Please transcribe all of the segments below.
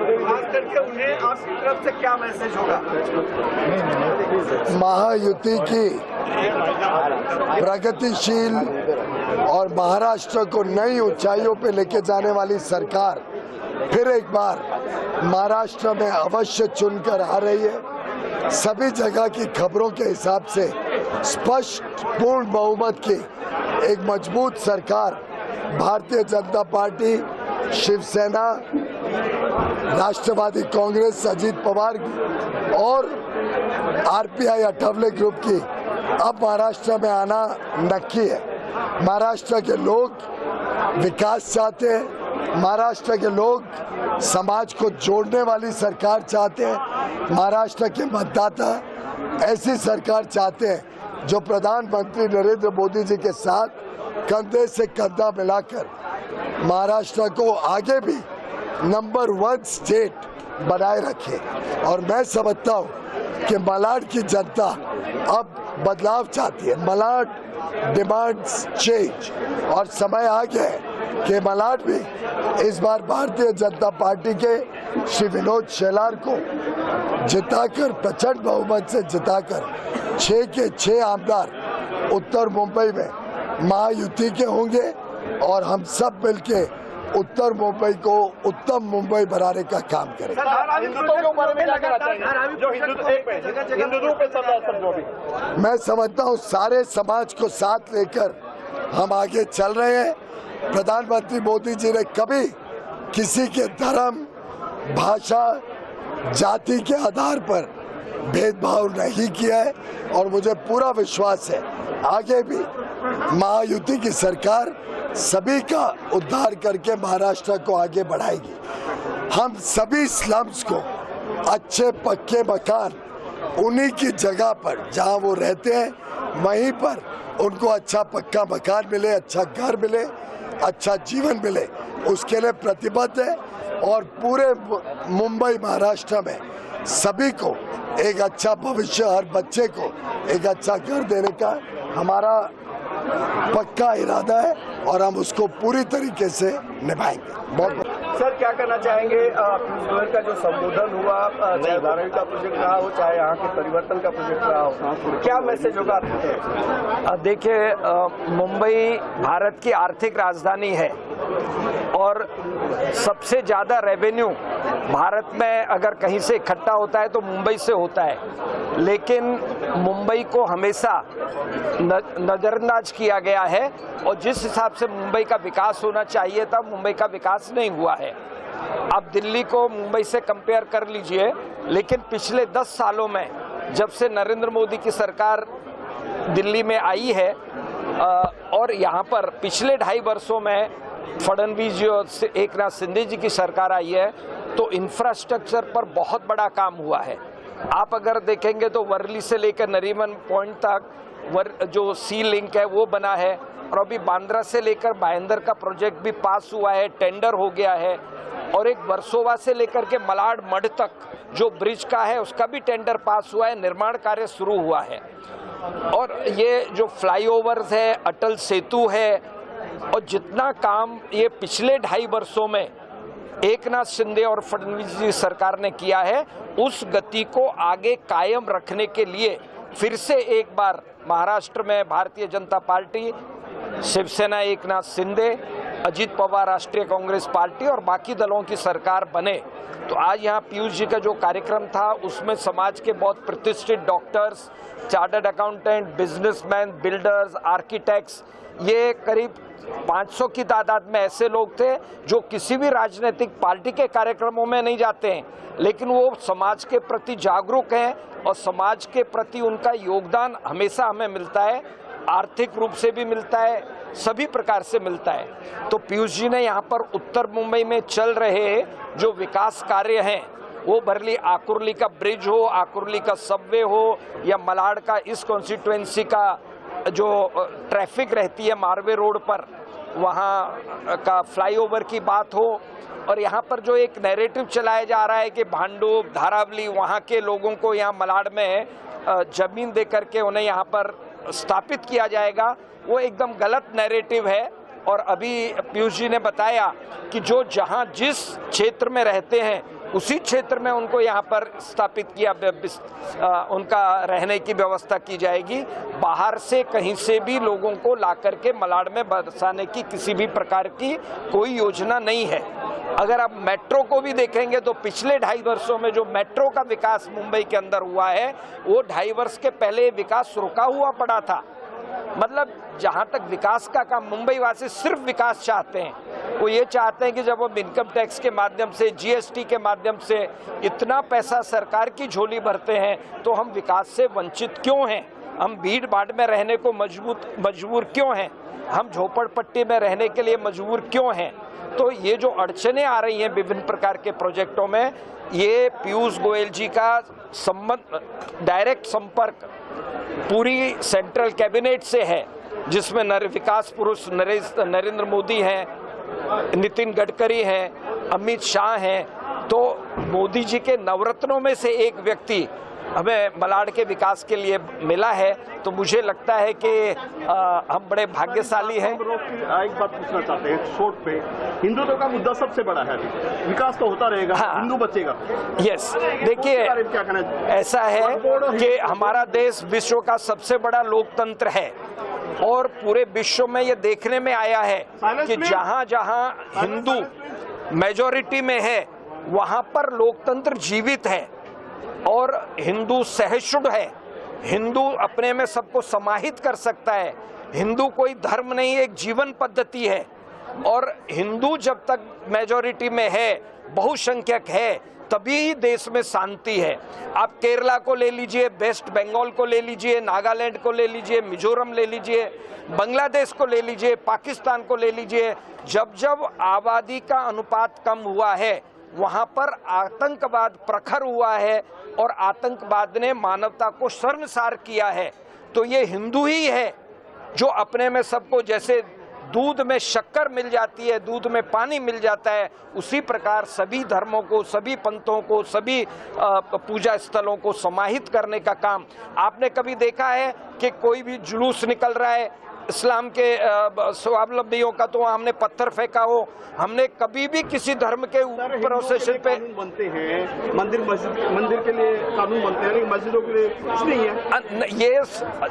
खास करके उन्हें आपकी तरफ से क्या मैसेज होगा? महायुति की प्रगतिशील और महाराष्ट्र को नई ऊंचाइयों पे लेके जाने वाली सरकार फिर एक बार महाराष्ट्र में अवश्य चुनकर आ रही है। सभी जगह की खबरों के हिसाब से स्पष्ट पूर्ण बहुमत की एक मजबूत सरकार भारतीय जनता पार्टी, शिवसेना, राष्ट्रवादी कांग्रेस, अजीत पवार और आरपीआई अठावले ग्रुप की अब महाराष्ट्र में आना नक्की है। महाराष्ट्र के लोग विकास चाहते हैं, महाराष्ट्र के लोग समाज को जोड़ने वाली सरकार चाहते हैं, महाराष्ट्र के मतदाता ऐसी सरकार चाहते हैं जो प्रधानमंत्री नरेंद्र मोदी जी के साथ कंधे से कंधा मिलाकर महाराष्ट्र को आगे भी नंबर 1 स्टेट बनाए रखे। और मैं समझता हूँ कि मलाड की जनता अब बदलाव चाहती है। मलाड डिमांड्स चेंज और समय आ गया है कि मलाड भी इस बार भारतीय जनता पार्टी के श्री विनोद शेलार को जिताकर, प्रचंड बहुमत से जिताकर 6 के 6 आमदार उत्तर मुंबई में महायुति के होंगे और हम सब मिलके उत्तर मुंबई को उत्तम मुंबई बनाने का काम करें। मैं समझता हूँ सारे समाज को साथ लेकर हम आगे चल रहे हैं। प्रधानमंत्री मोदी जी ने कभी किसी के धर्म, भाषा, जाति के आधार पर भेदभाव नहीं किया है और मुझे पूरा विश्वास है आगे भी महायुति की सरकार सभी का उद्धार करके महाराष्ट्र को आगे बढ़ाएगी। हम सभी स्लम्स को अच्छे पक्के मकान उन्हीं की जगह पर जहां वो रहते हैं वहीं पर उनको अच्छा पक्का मकान मिले, अच्छा घर मिले, अच्छा जीवन मिले, उसके लिए प्रतिबद्ध है। और पूरे मुंबई महाराष्ट्र में सभी को एक अच्छा भविष्य, हर बच्चे को एक अच्छा घर देने का हमारा पक्का इरादा है और हम उसको पूरी तरीके से निभाएंगे। बहुत सर, क्या करना चाहेंगे? पीयूष गोयल का जो संबोधन हुआ, चाहे धारावी का प्रोजेक्ट रहा हो, चाहे यहाँ के परिवर्तन का प्रोजेक्ट रहा हो, क्या मैसेज होगा आपको? देखिए, मुंबई भारत की आर्थिक राजधानी है और सबसे ज़्यादा रेवेन्यू भारत में अगर कहीं से इकट्ठा होता है तो मुंबई से होता है। लेकिन मुंबई को हमेशा नज़रअंदाज किया गया है और जिस हिसाब से मुंबई का विकास होना चाहिए था, मुंबई का विकास नहीं हुआ है। अब दिल्ली को मुंबई से कंपेयर कर लीजिए, लेकिन पिछले 10 सालों में जब से नरेंद्र मोदी की सरकार दिल्ली में आई है और यहाँ पर पिछले 2.5 वर्षों में फडणवीस जी और एकनाथ शिंदे जी की सरकार आई है, तो इंफ्रास्ट्रक्चर पर बहुत बड़ा काम हुआ है। आप अगर देखेंगे तो वर्ली से लेकर नरीमन पॉइंट तक जो सी लिंक है वो बना है और अभी बांद्रा से लेकर भाईंदर का प्रोजेक्ट भी पास हुआ है, टेंडर हो गया है। और एक वर्सोवा से लेकर के मलाड मठ तक जो ब्रिज का है उसका भी टेंडर पास हुआ है, निर्माण कार्य शुरू हुआ है। और ये जो फ्लाईओवर्स है, अटल सेतु है और जितना काम ये पिछले 2.5 वर्षों में एकनाथ शिंदे और फडणवीस जी सरकार ने किया है, उस गति को आगे कायम रखने के लिए फिर से एक बार महाराष्ट्र में भारतीय जनता पार्टी, शिवसेना एकनाथ शिंदे, अजीत पवार राष्ट्रीय कांग्रेस पार्टी और बाकी दलों की सरकार बने। तो आज यहाँ पीयूष जी का जो कार्यक्रम था उसमें समाज के बहुत प्रतिष्ठित doctors, chartered accountant, businessman, builders, architects, ये करीब 500 की तादाद में ऐसे लोग थे जो किसी भी राजनीतिक पार्टी के कार्यक्रमों में नहीं जाते हैं, लेकिन वो समाज के प्रति जागरूक हैं और समाज के प्रति उनका योगदान हमेशा हमें मिलता है, आर्थिक रूप से भी मिलता है, सभी प्रकार से मिलता है। तो पीयूष जी ने यहाँ पर उत्तर मुंबई में चल रहे जो विकास कार्य हैं, वो भरली आकुर्ली का ब्रिज हो, आकुर्ली का सबवे हो या मलाड का इस कॉन्स्टिट्यूएंसी का जो ट्रैफिक रहती है मारवे रोड पर, वहाँ का फ्लाईओवर की बात हो, और यहाँ पर जो एक नैरेटिव चलाया जा रहा है कि भांडुप, धारावली, वहाँ के लोगों को यहाँ मलाड में जमीन दे करके उन्हें यहाँ पर स्थापित किया जाएगा, वो एकदम गलत नैरेटिव है। और अभी पीयूष जी ने बताया कि जो जहाँ जिस क्षेत्र में रहते हैं उसी क्षेत्र में उनको यहाँ पर स्थापित किया, उनका रहने की व्यवस्था की जाएगी। बाहर से कहीं से भी लोगों को ला करके मलाड में बसाने की किसी भी प्रकार की कोई योजना नहीं है। अगर आप मेट्रो को भी देखेंगे तो पिछले 2.5 वर्षों में जो मेट्रो का विकास मुंबई के अंदर हुआ है वो 2.5 वर्ष के पहले विकास रुका हुआ पड़ा था। मतलब जहां तक विकास का काम, मुंबई वासी सिर्फ विकास चाहते हैं। वो ये चाहते हैं कि जब हम इनकम टैक्स के माध्यम से, जीएसटी के माध्यम से इतना पैसा सरकार की झोली भरते हैं तो हम विकास से वंचित क्यों हैं? हम भीड़ भाड़ में रहने को मजबूर क्यों हैं? हम झोपड़पट्टी में रहने के लिए मजबूर क्यों हैं? तो ये जो अड़चनें आ रही हैं विभिन्न प्रकार के प्रोजेक्टों में, ये पीयूष गोयल जी का संबंध, डायरेक्ट संपर्क पूरी सेंट्रल कैबिनेट से है, जिसमें विकास पुरुष नरेंद्र मोदी हैं, नितिन गडकरी हैं, अमित शाह हैं। तो मोदी जी के नवरत्नों में से एक व्यक्ति हमें मलाड के विकास के लिए मिला है। तो मुझे लगता है कि हम बड़े भाग्यशाली हैं। एक बात पूछना चाहते हैं शॉर्ट पे, हिंदुत्व का मुद्दा सबसे बड़ा है, विकास तो होता रहेगा, हाँ, हिंदू बचेगा। यस, देखिए क्या कहना है? ऐसा है कि हमारा देश विश्व का सबसे बड़ा लोकतंत्र है और पूरे विश्व में ये देखने में आया है कि जहां जहां हिंदू मेजॉरिटी में है वहां पर लोकतंत्र जीवित है और हिंदू सहिष्णु है। हिंदू अपने में सबको समाहित कर सकता है। हिंदू कोई धर्म नहीं, एक जीवन पद्धति है। और हिंदू जब तक मेजॉरिटी में है, बहुसंख्यक है, तभी देश में शांति है। आप केरला को ले लीजिए, वेस्ट बंगाल को ले लीजिए, नागालैंड को ले लीजिए, मिजोरम ले लीजिए, बांग्लादेश को ले लीजिए, पाकिस्तान को ले लीजिए। जब जब आबादी का अनुपात कम हुआ है वहां पर आतंकवाद प्रखर हुआ है और आतंकवाद ने मानवता को शर्मसार किया है। तो ये हिंदू ही है जो अपने में सबको, जैसे दूध में शक्कर मिल जाती है, दूध में पानी मिल जाता है, उसी प्रकार सभी धर्मों को, सभी पंथों को, सभी पूजा स्थलों को समाहित करने का काम। आपने कभी देखा है कि कोई भी जुलूस निकल रहा है इस्लाम के स्वावलंबियों का तो हमने पत्थर फेंका हो? हमने कभी भी किसी धर्म के प्रोसेशन पे बनते हैं, मंदिर के लिए कानून बनते हैं, मस्जिदों के लिए कुछ नहीं है। ये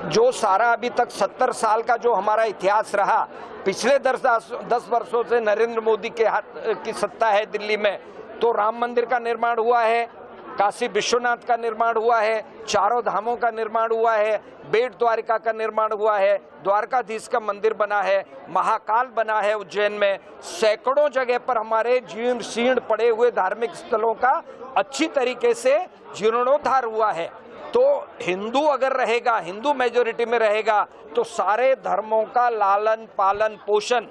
जो सारा अभी तक 70 साल का जो हमारा इतिहास रहा, पिछले 10 वर्षों से नरेंद्र मोदी के हाथ की सत्ता है दिल्ली में, तो राम मंदिर का निर्माण हुआ है, काशी विश्वनाथ का निर्माण हुआ है, चारों धामों का निर्माण हुआ है, बेट द्वारिका का निर्माण हुआ है, द्वारकाधीश का मंदिर बना है, महाकाल बना है उज्जैन में। सैकड़ों जगह पर हमारे जीर्ण शीर्ण पड़े हुए धार्मिक स्थलों का अच्छी तरीके से जीर्णोद्धार हुआ है। तो हिंदू अगर रहेगा, हिंदू मेजॉरिटी में रहेगा, तो सारे धर्मों का लालन पालन पोषण,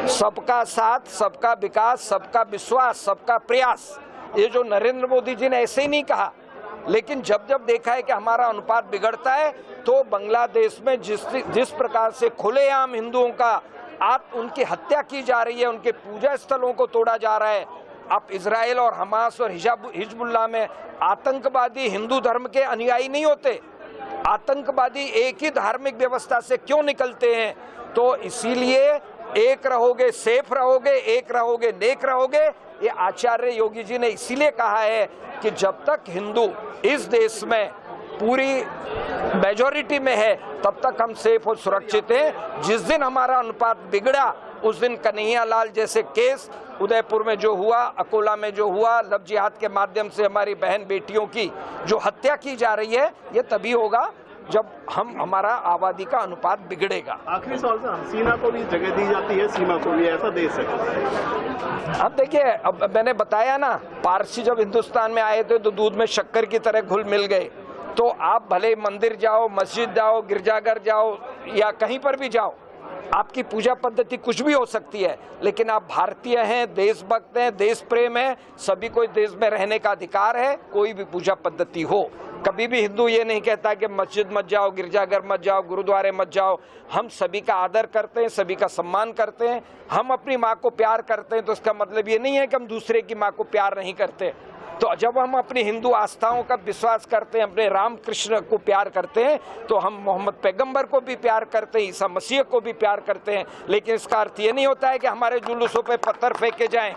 सबका साथ, सबका विकास, सबका विश्वास, सबका प्रयास, ये जो नरेंद्र मोदी जी ने ऐसे ही नहीं कहा, लेकिन जब जब देखा है कि हमारा अनुपात बिगड़ता है तो बांग्लादेश में जिस प्रकार से खुलेआम हिंदुओं का उनकी हत्या की जा रही है, उनके पूजा स्थलों को तोड़ा जा रहा है। आप इजराइल और हमास और हिजबुल्लाह में आतंकवादी हिंदू धर्म के अनुयायी नहीं होते, आतंकवादी एक ही धार्मिक व्यवस्था से क्यों निकलते हैं? तो इसीलिए एक रहोगे सेफ रहोगे, एक रहोगे नेक रहोगे, ये आचार्य योगी जी ने इसीलिए कहा है कि जब तक हिंदू इस देश में पूरी मेजॉरिटी में है तब तक हम सेफ और सुरक्षित हैं। जिस दिन हमारा अनुपात बिगड़ा उस दिन कन्हैया लाल जैसे केस उदयपुर में जो हुआ, अकोला में जो हुआ, लव जिहाद के माध्यम से हमारी बहन बेटियों की जो हत्या की जा रही है, ये तभी होगा जब हमारा आबादी का अनुपात बिगड़ेगा। आखिरी सवाल से, हसीना को भी जगह दी जाती है, सीमा को भी, ऐसा देश है। अब देखिए, अब मैंने बताया ना, पारसी जब हिंदुस्तान में आए थे तो दूध में शक्कर की तरह घुल मिल गए। तो आप भले मंदिर जाओ, मस्जिद जाओ, गिरजाघर जाओ या कहीं पर भी जाओ, आपकी पूजा पद्धति कुछ भी हो सकती है, लेकिन आप भारतीय हैं, देशभक्त हैं, देश प्रेम है, सभी को देश में रहने का अधिकार है, कोई भी पूजा पद्धति हो। कभी भी हिंदू ये नहीं कहता कि मस्जिद मत जाओ, गिरजाघर मत जाओ, गुरुद्वारे मत जाओ। हम सभी का आदर करते हैं, सभी का सम्मान करते हैं। हम अपनी माँ को प्यार करते हैं तो इसका मतलब ये नहीं है कि हम दूसरे की माँ को प्यार नहीं करते। तो जब हम अपनी हिंदू आस्थाओं का विश्वास करते हैं, अपने राम कृष्ण को प्यार करते हैं, तो हम मोहम्मद पैगंबर को भी प्यार करते हैं, ईसा मसीह को भी प्यार करते हैं। लेकिन इसका अर्थ ये नहीं होता है कि हमारे जुलूसों पे पत्थर फेंके जाएं।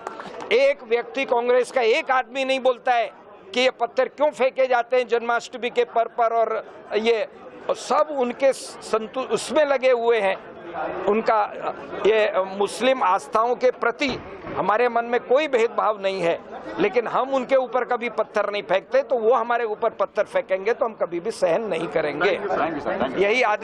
एक व्यक्ति, कांग्रेस का एक आदमी नहीं बोलता है कि ये पत्थर क्यों फेंके जाते हैं जन्माष्टमी के पर और ये सब उनके उसमें लगे हुए हैं। उनका ये मुस्लिम आस्थाओं के प्रति हमारे मन में कोई भेदभाव नहीं है, लेकिन हम उनके ऊपर कभी पत्थर नहीं फेंकते, तो वो हमारे ऊपर पत्थर फेंकेंगे तो हम कभी भी सहन नहीं करेंगे। यही आदि